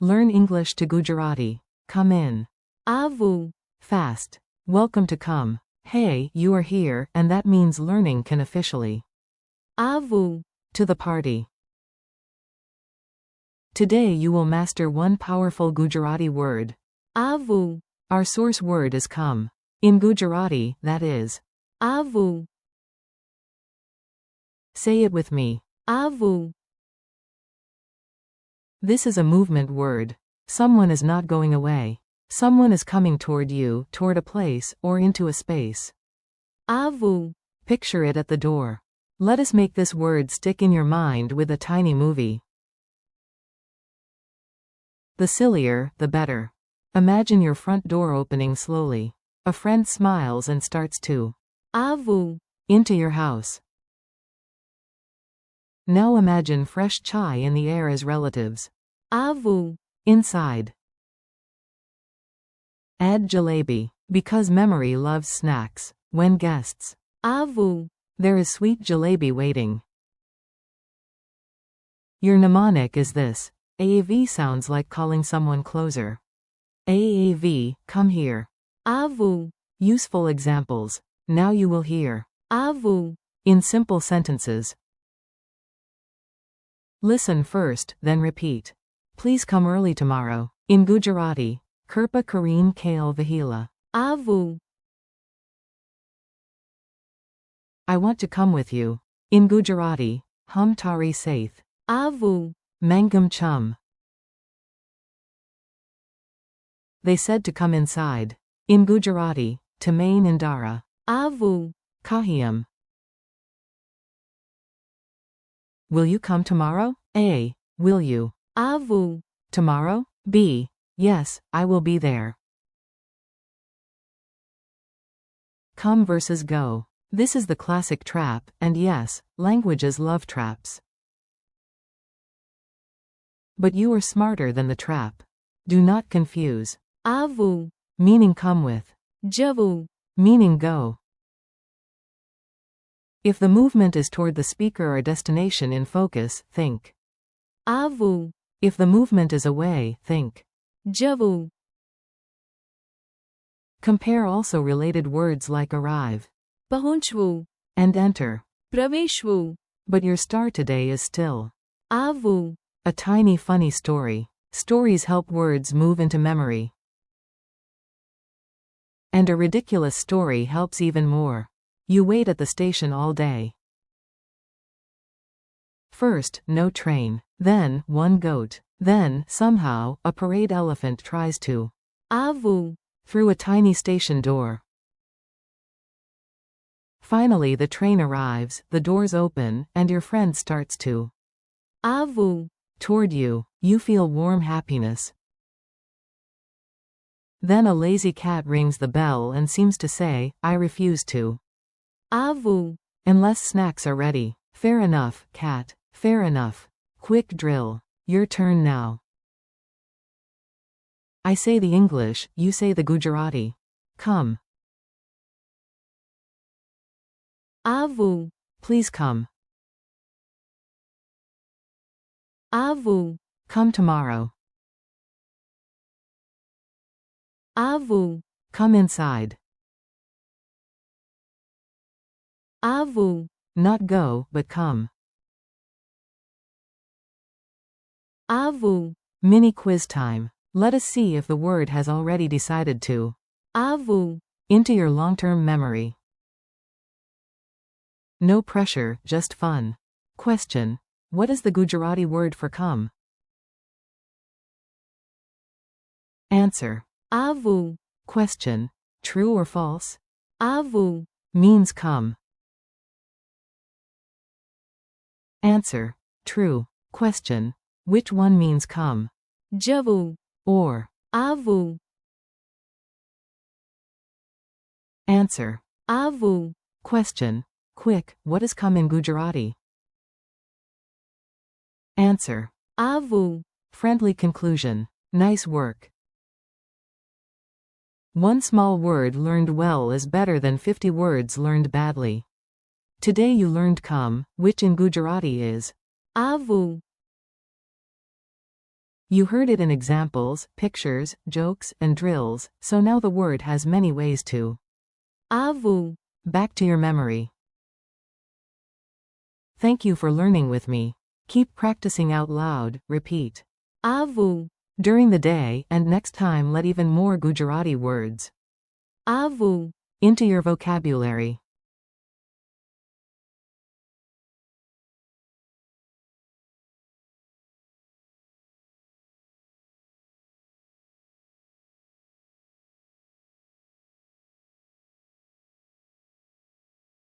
Learn English to Gujarati. Come in. Avu. Fast. Welcome to come. Hey, you are here, and that means learning can officially. Avu. To the party. Today you will master one powerful Gujarati word. Avu. Our source word is come. In Gujarati, that is. Avu. Say it with me. Avu. This is a movement word. Someone is not going away. Someone is coming toward you, toward a place, or into a space. Avu. Picture it at the door. Let us make this word stick in your mind with a tiny movie. The sillier, the better. Imagine your front door opening slowly. A friend smiles and starts to Avu. into your house. Now imagine fresh chai in the air as relatives. Avu. Inside. Add jalebi. Because memory loves snacks. When guests. Avu. There is sweet jalebi waiting. Your mnemonic is this. AAV sounds like calling someone closer. AAV, come here. Avu. Useful examples. Now you will hear. Avu. In simple sentences. Listen first, then repeat. Please come early tomorrow. In Gujarati, Kirpa Kareen Kale Vahila. Avu. I want to come with you. In Gujarati, Hum Tari Saith. Avu. Mangam Chum. They said to come inside. In Gujarati, Tamain Indara. Avu. Kahiyam. Will you come tomorrow? A. Will you? Avu. Tomorrow? B. Yes, I will be there. Come versus go. This is the classic trap, and yes, languages love traps. But you are smarter than the trap. Do not confuse. Avu. Meaning come with. Javu. Meaning go. If the movement is toward the speaker or destination in focus, think. Avu. If the movement is away, think. Javu. Compare also related words like arrive. Pahunchvu. And enter. Praveshvu. But your star today is still. Avu. A tiny funny story. Stories help words move into memory. And a ridiculous story helps even more. You wait at the station all day. First, no train. Then, one goat. Then, somehow, a parade elephant tries to. Avu. Through a tiny station door. Finally the train arrives, the doors open, and your friend starts to. Avu. Toward you. You feel warm happiness. Then a lazy cat rings the bell and seems to say, I refuse to. Avu. Unless snacks are ready. Fair enough, cat. Fair enough. Quick drill. Your turn now. I say the English, you say the Gujarati. Come. Avu. Please come. Avu. Come tomorrow. Avu. Come inside. Avu. Not go, but come. Avu. Mini quiz time. Let us see if the word has already decided to. Avu. Into your long-term memory. No pressure, just fun. Question. What is the Gujarati word for come? Answer. Avu. Question. True or false? Avu. Means come. Answer. True. Question. Which one means come? Javu. Or. Avu. Answer. Avu. Question. Quick, what is come in Gujarati? Answer. Avu. Friendly conclusion. Nice work. One small word learned well is better than 50 words learned badly. Today you learned come, which in Gujarati is Avu. You heard it in examples, pictures, jokes, and drills, so now the word has many ways to. Avu. Back to your memory. Thank you for learning with me. Keep practicing out loud, repeat. Avu. During the day, and next time let even more Gujarati words Avu. into your vocabulary.